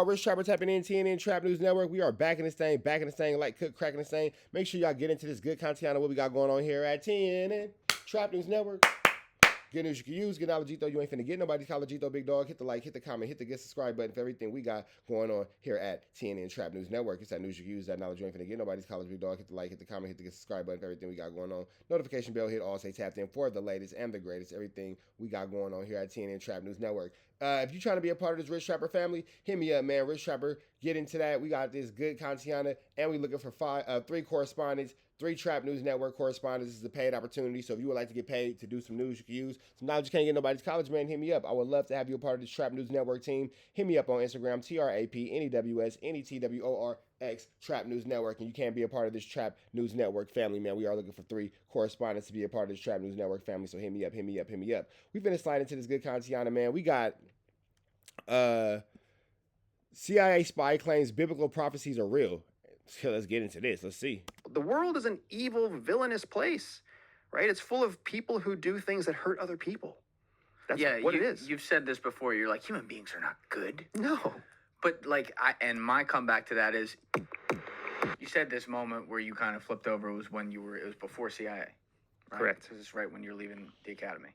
Rich Trapper tapping in TNN Trap News Network. We are back in this thing, like cook, cracking this thing. Make sure y'all get into this good content on what we got going on here at TNN Trap News Network. Good news you can use. Get Alagito. You ain't finna get nobody's Alagito, big dog. Hit the like, hit the comment, hit the get subscribe button for everything we got going on here at TNN Trap News Network. It's that news you can use. That knowledge you ain't finna get nobody's college, big dog. Hit the like, hit the comment, hit the get subscribe button for everything we got going on. Notification bell hit all. Say tapped in for the latest and the greatest. Everything we got going on here at TNN Trap News Network. If you're trying to be a part of this Rich Trapper family, hit me up, man. Rich Trapper, get into that. We got this good content, and we looking for 3 correspondents, 3 Trap News Network correspondents. This is a paid opportunity, so if you would like to get paid to do some news you can use, some knowledge you can't get nobody's college, man, hit me up. I would love to have you a part of this Trap News Network team. Hit me up on Instagram, TRAPNEWSNETWORX, Trap News Network, and you can be a part of this Trap News Network family, man. We are looking for 3 correspondents to be a part of this Trap News Network family, so hit me up. We've been sliding into this good content, man. We got CIA spy claims biblical prophecies are real. So let's get into this. Let's see. The world is an evil, villainous place, right? It's full of people who do things that hurt other people. That's what it is. You've said this before. You're like, human beings are not good. No. But like, and my comeback to that is, you said this moment where you kind of flipped over was when it was before CIA. Right? Correct. This is right when you're leaving the academy.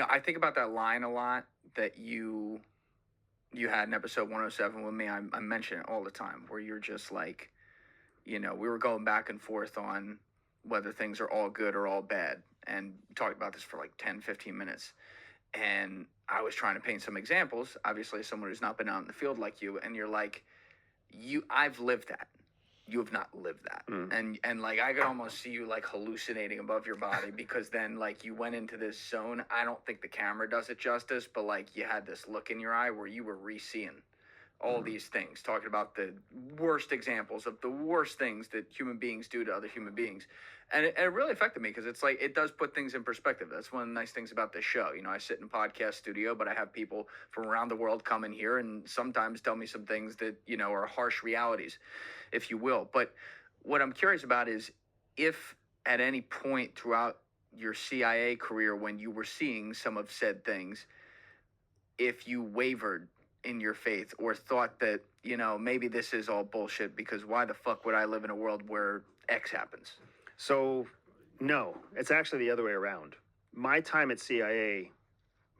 I think about that line a lot that you had in episode 107 with me. I mention it all the time, where you're just like, we were going back and forth on whether things are all good or all bad. And we talked about this for like 10, 15 minutes. And I was trying to paint some examples, obviously, as someone who's not been out in the field like you. And you're like, I've lived that. You have not lived that. And like, I could almost see you like hallucinating above your body, because then like you went into this zone. I don't think the camera does it justice, but like you had this look in your eye where you were re-seeing all these things, talking about the worst examples of the worst things that human beings do to other human beings. And it really affected me, because it's like, it does put things in perspective. That's one of the nice things about this show. I sit in a podcast studio, but I have people from around the world come in here and sometimes tell me some things that, are harsh realities, if you will. But what I'm curious about is, if at any point throughout your CIA career, when you were seeing some of said things, if you wavered in your faith or thought that, maybe this is all bullshit, because why the fuck would I live in a world where X happens? So, no, it's actually the other way around. My time at CIA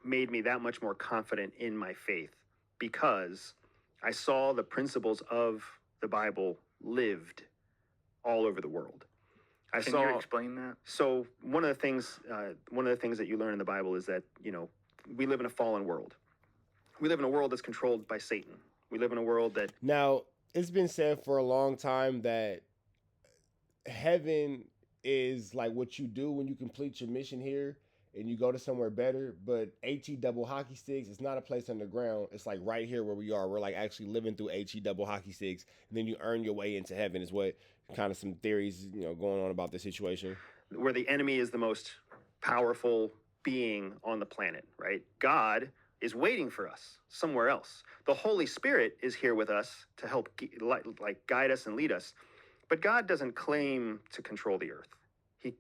made me that much more confident in my faith, because I saw the principles of the Bible lived all over the world. Can you explain that? So one of the things that you learn in the Bible is that, we live in a fallen world. We live in a world that's controlled by Satan. We live in a world that... Now, it's been said for a long time that heaven is like what you do when you complete your mission here and you go to somewhere better, but HE double hockey sticks, it's not a place underground. It's like right here where we are. We're like actually living through HE double hockey sticks, and then you earn your way into heaven, is what kind of some theories, going on about this situation. Where the enemy is the most powerful being on the planet, right? God is waiting for us somewhere else. The Holy Spirit is here with us to help guide us and lead us. But God doesn't claim to control the earth. He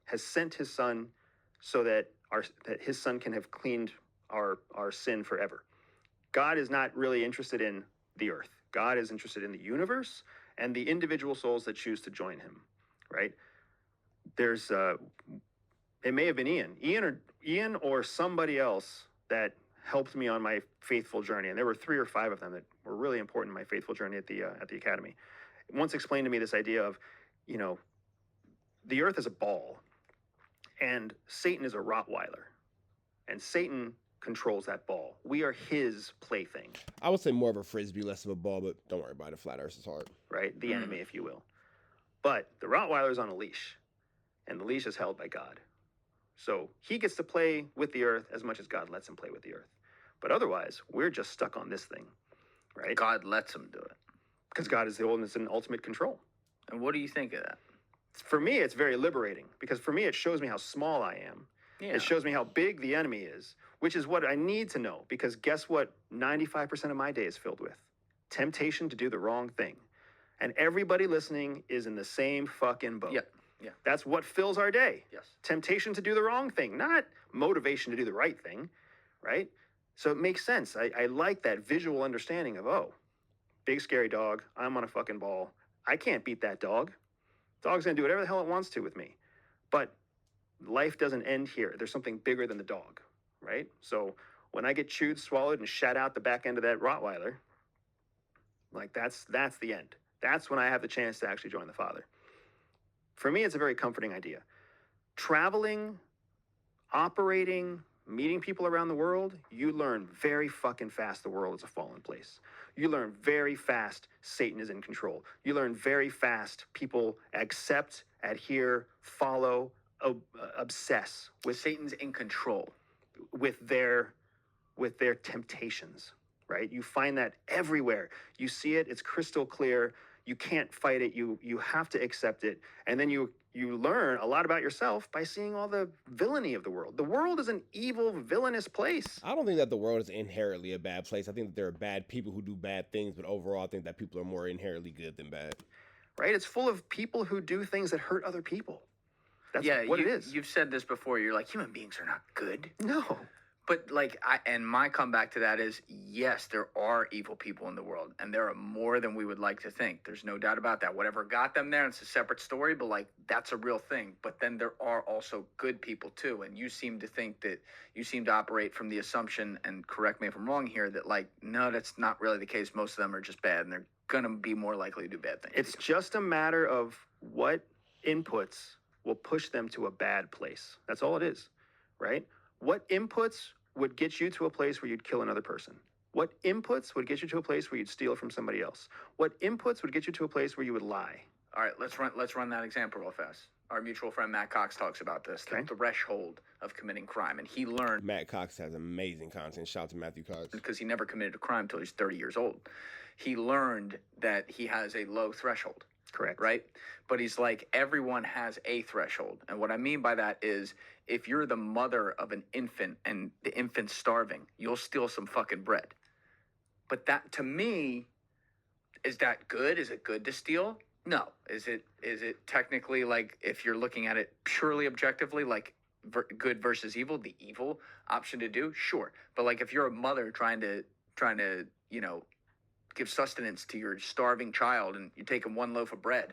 has sent his son so that his son can have cleaned our sin forever. God is not really interested in the earth. God is interested in the universe and the individual souls that choose to join him, right? There's it may have been Ian or somebody else that helped me on my faithful journey, and there were 3 or 5 of them that were really important in my faithful journey at the academy. Once explained to me this idea of, the earth is a ball and Satan is a Rottweiler, and Satan controls that ball. We are his plaything. I would say more of a frisbee, less of a ball, but don't worry about it. Flat Earth is hard. Right? The enemy, if you will. But the Rottweiler's on a leash, and the leash is held by God. So he gets to play with the earth as much as God lets him play with the earth. But otherwise, we're just stuck on this thing, right? God lets him do it. Because God is the oldest in ultimate control. And what do you think of that? For me, it's very liberating, because for me, it shows me how small I am. Yeah. It shows me how big the enemy is, which is what I need to know, because guess what 95% of my day is filled with? Temptation to do the wrong thing. And everybody listening is in the same fucking boat. Yeah. That's what fills our day. Yes. Temptation to do the wrong thing, not motivation to do the right thing, right? So it makes sense. I like that visual understanding of, oh, big scary dog, I'm on a fucking ball. I can't beat that dog. Dog's gonna do whatever the hell it wants to with me. But life doesn't end here. There's something bigger than the dog, right? So when I get chewed, swallowed, and shat out the back end of that Rottweiler, like that's the end. That's when I have the chance to actually join the Father. For me, it's a very comforting idea. Traveling, operating, meeting people around the world, you learn very fucking fast the world is a fallen place. You learn very fast Satan is in control. You learn very fast people accept, adhere, follow, obsess with Satan's in control. with their temptations, right? You find that everywhere. You see it, it's crystal clear. You can't fight it. You have to accept it. And then you learn a lot about yourself by seeing all the villainy of the world. The world is an evil, villainous place. I don't think that the world is inherently a bad place. I think that there are bad people who do bad things, but overall, I think that people are more inherently good than bad. Right? It's full of people who do things that hurt other people. That's what it is. You've said this before. You're like, human beings are not good. No. But like, and my comeback to that is, yes, there are evil people in the world, and there are more than we would like to think. There's no doubt about that. Whatever got them there, it's a separate story, but like, that's a real thing. But then there are also good people too, and you seem to operate from the assumption, and correct me if I'm wrong here, that like, no, that's not really the case. Most of them are just bad, and they're gonna be more likely to do bad things. It's just a matter of what inputs will push them to a bad place. That's all it is, right? What inputs would get you to a place where you'd kill another person? What inputs would get you to a place where you'd steal from somebody else? What inputs would get you to a place where you would lie? All right, let's run that example real fast. Our mutual friend Matt Cox talks about this, Okay. the threshold of committing crime, and he learned Matt Cox has amazing content. Shout out to Matthew Cox. because he never committed a crime until he's 30 years old. He learned that he has a low threshold. Correct. Right? But he's like, everyone has a threshold. And what I mean by that is, if you're the mother of an infant and the infant's starving, you'll steal some fucking bread. But that, to me, is that good? Is it good to steal? No. Is it technically, like, if you're looking at it purely objectively, like good versus evil, the evil option to do? Sure. But like, if you're a mother trying to, you know, give sustenance to your starving child, and you take him one loaf of bread.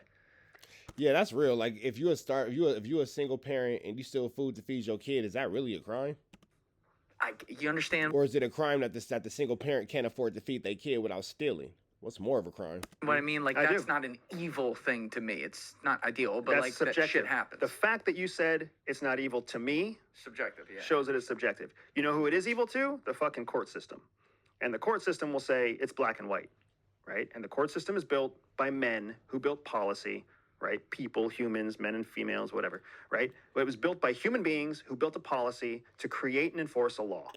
Yeah, that's real. Like, if you're a single parent and you steal food to feed your kid, is that really a crime? You understand? Or is it a crime that the single parent can't afford to feed their kid without stealing? What's more of a crime? What I mean, like, I that's do. not an evil thing to me. It's not ideal, but That's like, subjective. that shit happens. The fact that you said it's not evil to me Subjective, yeah. shows that it's subjective. You know who it is evil to? The fucking court system. And the court system will say it's black and white, right? And the court system is built by men who built policy, right? People, humans, men and females, whatever, right? But it was built by human beings who built a policy to create and enforce a law.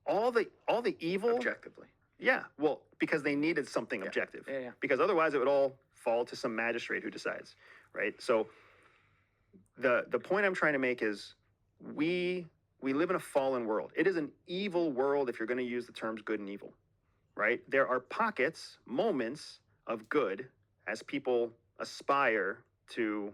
All the evil, Objectively. yeah, well, because they needed something objective. Yeah. Because otherwise it would all fall to some magistrate who decides, right? So the point I'm trying to make is we live in a fallen world. It is an evil world if you're going to use the terms good and evil, right? There are pockets, moments of good as people aspire to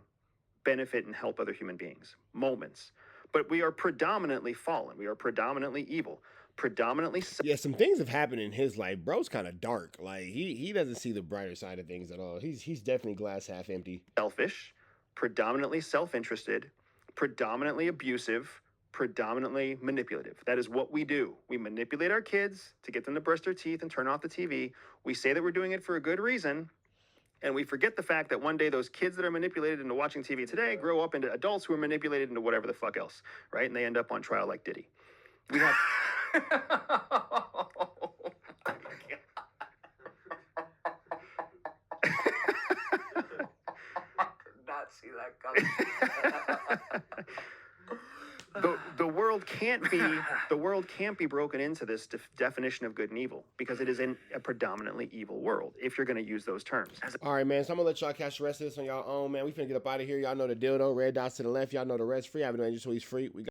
benefit and help other human beings. Moments. But we are predominantly fallen. We are predominantly evil. Predominantly Yeah, some things have happened in his life. Bro's kind of dark. Like, he doesn't see the brighter side of things at all. He's definitely glass half empty. selfish, predominantly self-interested, predominantly abusive, predominantly manipulative. That is what we do. We manipulate our kids to get them to brush their teeth and turn off the TV. We say that we're doing it for a good reason, and we forget the fact that one day those kids that are manipulated into watching TV today grow up into adults who are manipulated into whatever the fuck else, right? And they end up on trial like Diddy. We have... Not see that coming. The world can't be broken into this definition of good and evil because it is in a predominantly evil world if you're going to use those terms. All right, man. So I'm going to let y'all catch the rest of this on y'all own, man. We finna get up out of here. Y'all know the deal, though. Red dots to the left. Y'all know the rest free. I haven't done just so he's free. We